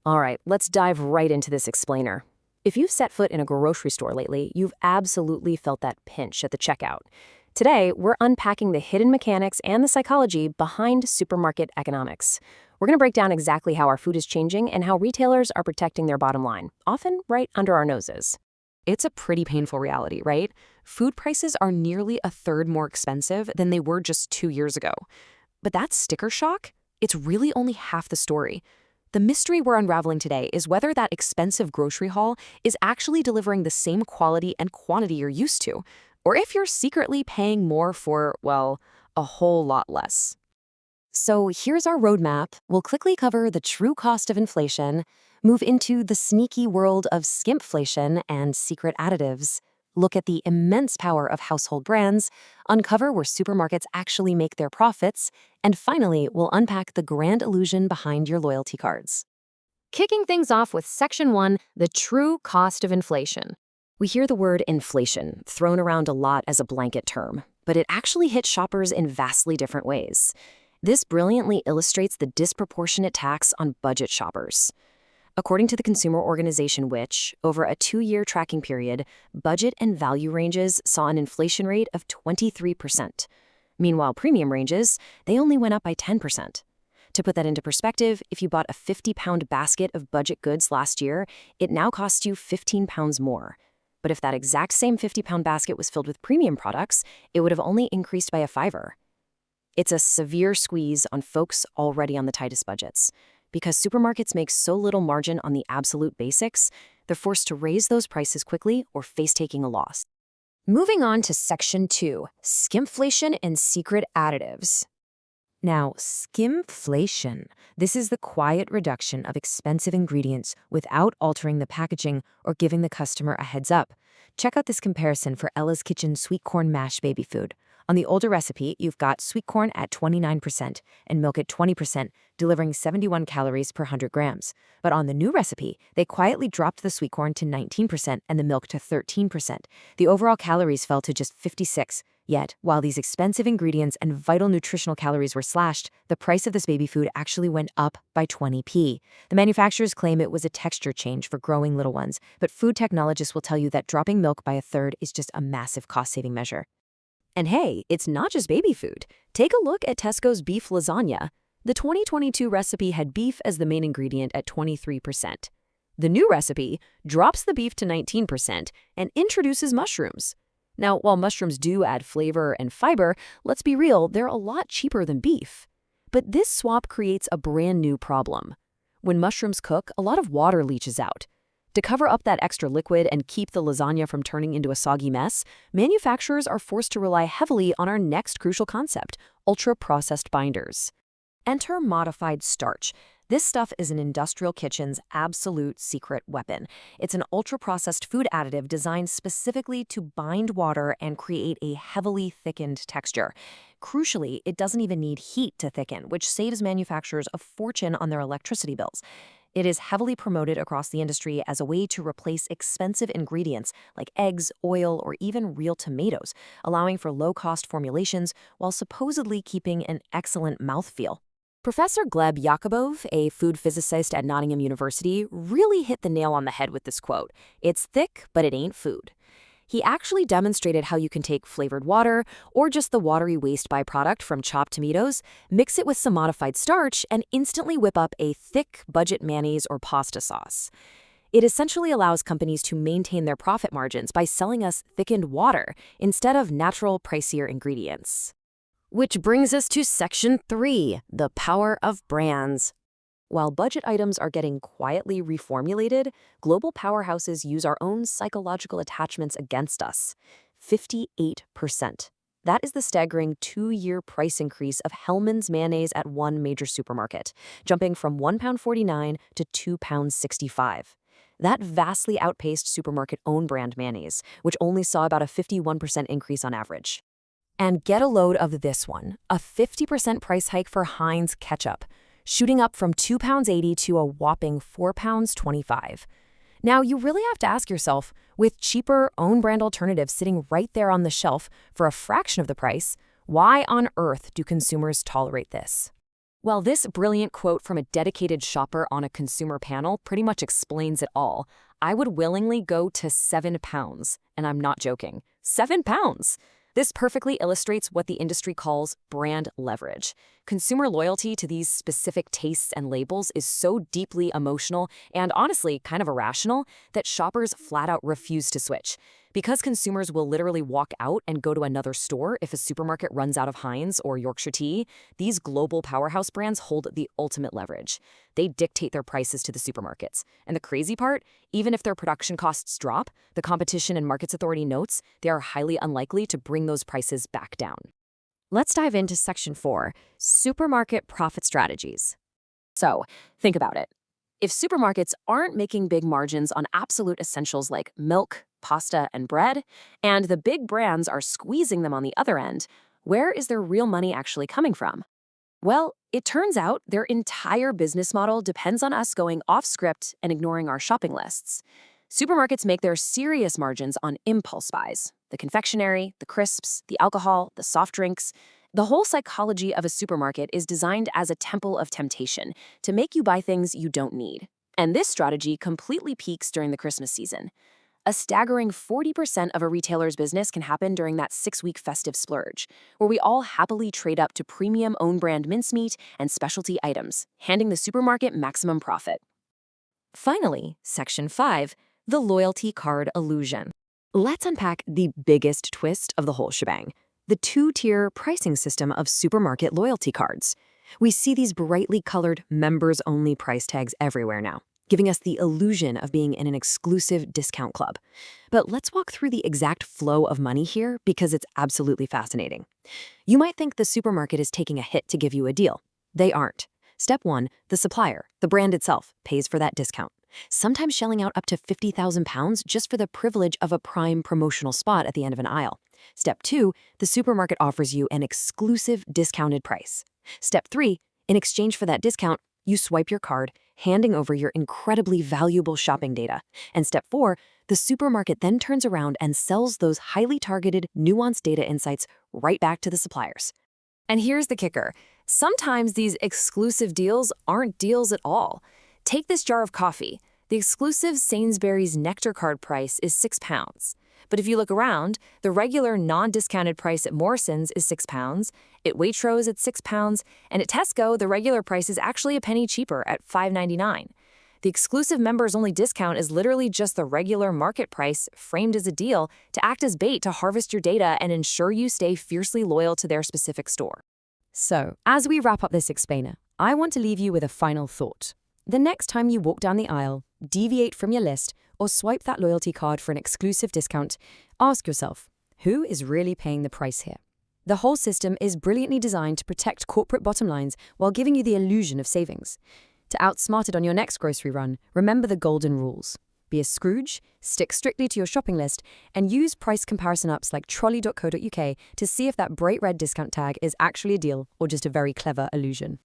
All right, let's dive right into this explainer. If you've set foot in a grocery store lately, you've absolutely felt that pinch at the checkout. Today, we're unpacking the hidden mechanics and the psychology behind supermarket economics. We're going to break down exactly how our food is changing and how retailers are protecting their bottom line, often right under our noses. It's a pretty painful reality, right? Food prices are nearly a third more expensive than they were just 2 years ago. But that sticker shock? It's really only half the story. The mystery we're unraveling today is whether that expensive grocery haul is actually delivering the same quality and quantity you're used to, or if you're secretly paying more for, well, a whole lot less. So here's our roadmap. We'll quickly cover the true cost of inflation, move into the sneaky world of skimpflation and secret additives, look at the immense power of household brands, uncover where supermarkets actually make their profits, and finally, we'll unpack the grand illusion behind your loyalty cards. Kicking things off with Section 1, the true cost of inflation. We hear the word inflation thrown around a lot as a blanket term, but it actually hits shoppers in vastly different ways. This brilliantly illustrates the disproportionate tax on budget shoppers. According to the consumer organization Which, over a 2-year tracking period, budget and value ranges saw an inflation rate of 23%. Meanwhile, premium ranges, they only went up by 10%. To put that into perspective, if you bought a 50-pound basket of budget goods last year, it now costs you 15 pounds more. But if that exact same 50-pound basket was filled with premium products, it would have only increased by a fiver. It's a severe squeeze on folks already on the tightest budgets. Because supermarkets make so little margin on the absolute basics, they're forced to raise those prices quickly or face taking a loss. Moving on to Section 2, skimpflation and secret additives. Now, skimpflation. This is the quiet reduction of expensive ingredients without altering the packaging or giving the customer a heads up. Check out this comparison for Ella's Kitchen sweet corn mash baby food. On the older recipe, you've got sweet corn at 29% and milk at 20%, delivering 71 calories per 100 grams. But on the new recipe, they quietly dropped the sweet corn to 19% and the milk to 13%. The overall calories fell to just 56. Yet, while these expensive ingredients and vital nutritional calories were slashed, the price of this baby food actually went up by 20p. The manufacturers claim it was a texture change for growing little ones, but food technologists will tell you that dropping milk by a third is just a massive cost-saving measure. And hey, it's not just baby food. Take a look at Tesco's beef lasagna. The 2022 recipe had beef as the main ingredient at 23%. The new recipe drops the beef to 19% and introduces mushrooms. Now, while mushrooms do add flavor and fiber, let's be real, they're a lot cheaper than beef. But this swap creates a brand new problem. When mushrooms cook, a lot of water leaches out. To cover up that extra liquid and keep the lasagna from turning into a soggy mess, manufacturers are forced to rely heavily on our next crucial concept, ultra-processed binders. Enter modified starch. This stuff is an industrial kitchen's absolute secret weapon. It's an ultra-processed food additive designed specifically to bind water and create a heavily thickened texture. Crucially, it doesn't even need heat to thicken, which saves manufacturers a fortune on their electricity bills. It is heavily promoted across the industry as a way to replace expensive ingredients like eggs, oil, or even real tomatoes, allowing for low-cost formulations while supposedly keeping an excellent mouthfeel. Professor Gleb Yakubov, a food physicist at Nottingham University, really hit the nail on the head with this quote: "It's thick, but it ain't food." He actually demonstrated how you can take flavored water, or just the watery waste byproduct from chopped tomatoes, mix it with some modified starch, and instantly whip up a thick budget mayonnaise or pasta sauce. It essentially allows companies to maintain their profit margins by selling us thickened water instead of natural, pricier ingredients. Which brings us to Section 3, the power of brands. While budget items are getting quietly reformulated, global powerhouses use our own psychological attachments against us. 58%. That is the staggering 2-year price increase of Hellmann's mayonnaise at one major supermarket, jumping from £1.49 to £2.65. That vastly outpaced supermarket own brand mayonnaise, which only saw about a 51% increase on average. And get a load of this one, a 50% price hike for Heinz ketchup, shooting up from £2.80 to a whopping £4.25. Now, you really have to ask yourself, with cheaper, own-brand alternatives sitting right there on the shelf for a fraction of the price, why on earth do consumers tolerate this? Well, this brilliant quote from a dedicated shopper on a consumer panel pretty much explains it all. I would willingly go to £7, and I'm not joking. £7! This perfectly illustrates what the industry calls brand leverage. Consumer loyalty to these specific tastes and labels is so deeply emotional and honestly kind of irrational that shoppers flat out refuse to switch. Because consumers will literally walk out and go to another store if a supermarket runs out of Heinz or Yorkshire tea, these global powerhouse brands hold the ultimate leverage. They dictate their prices to the supermarkets. And the crazy part, even if their production costs drop, the Competition and Markets Authority notes they are highly unlikely to bring those prices back down. Let's dive into Section 4, Supermarket Profit Strategies. So, think about it. If supermarkets aren't making big margins on absolute essentials like milk, pasta, and bread, and the big brands are squeezing them on the other end, where is their real money actually coming from? Well, it turns out their entire business model depends on us going off script and ignoring our shopping lists. Supermarkets make their serious margins on impulse buys: the confectionery, the crisps, the alcohol, the soft drinks. The whole psychology of a supermarket is designed as a temple of temptation to make you buy things you don't need. And this strategy completely peaks during the Christmas season. A staggering 40% of a retailer's business can happen during that 6-week festive splurge, where we all happily trade up to premium own-brand mincemeat and specialty items, handing the supermarket maximum profit. Finally, Section 5, the loyalty card illusion. Let's unpack the biggest twist of the whole shebang: the two-tier pricing system of supermarket loyalty cards. We see these brightly colored members-only price tags everywhere now, giving us the illusion of being in an exclusive discount club. But let's walk through the exact flow of money here because it's absolutely fascinating. You might think the supermarket is taking a hit to give you a deal. They aren't. Step 1, the supplier, the brand itself, pays for that discount, sometimes shelling out up to £50,000 just for the privilege of a prime promotional spot at the end of an aisle. Step 2, the supermarket offers you an exclusive discounted price. Step 3, in exchange for that discount, you swipe your card, handing over your incredibly valuable shopping data. And step 4, the supermarket then turns around and sells those highly targeted, nuanced data insights right back to the suppliers. And here's the kicker. Sometimes these exclusive deals aren't deals at all. Take this jar of coffee. The exclusive Sainsbury's Nectar card price is £6. But if you look around, the regular non-discounted price at Morrison's is £6, at Waitrose it's £6, and at Tesco the regular price is actually a penny cheaper at $5.99. The exclusive members-only discount is literally just the regular market price framed as a deal to act as bait to harvest your data and ensure you stay fiercely loyal to their specific store. So, as we wrap up this explainer, I want to leave you with a final thought. The next time you walk down the aisle, deviate from your list, or swipe that loyalty card for an exclusive discount, ask yourself, who is really paying the price here? The whole system is brilliantly designed to protect corporate bottom lines while giving you the illusion of savings. To outsmart it on your next grocery run, remember the golden rules. Be a Scrooge, stick strictly to your shopping list, and use price comparison apps like trolley.co.uk to see if that bright red discount tag is actually a deal or just a very clever illusion.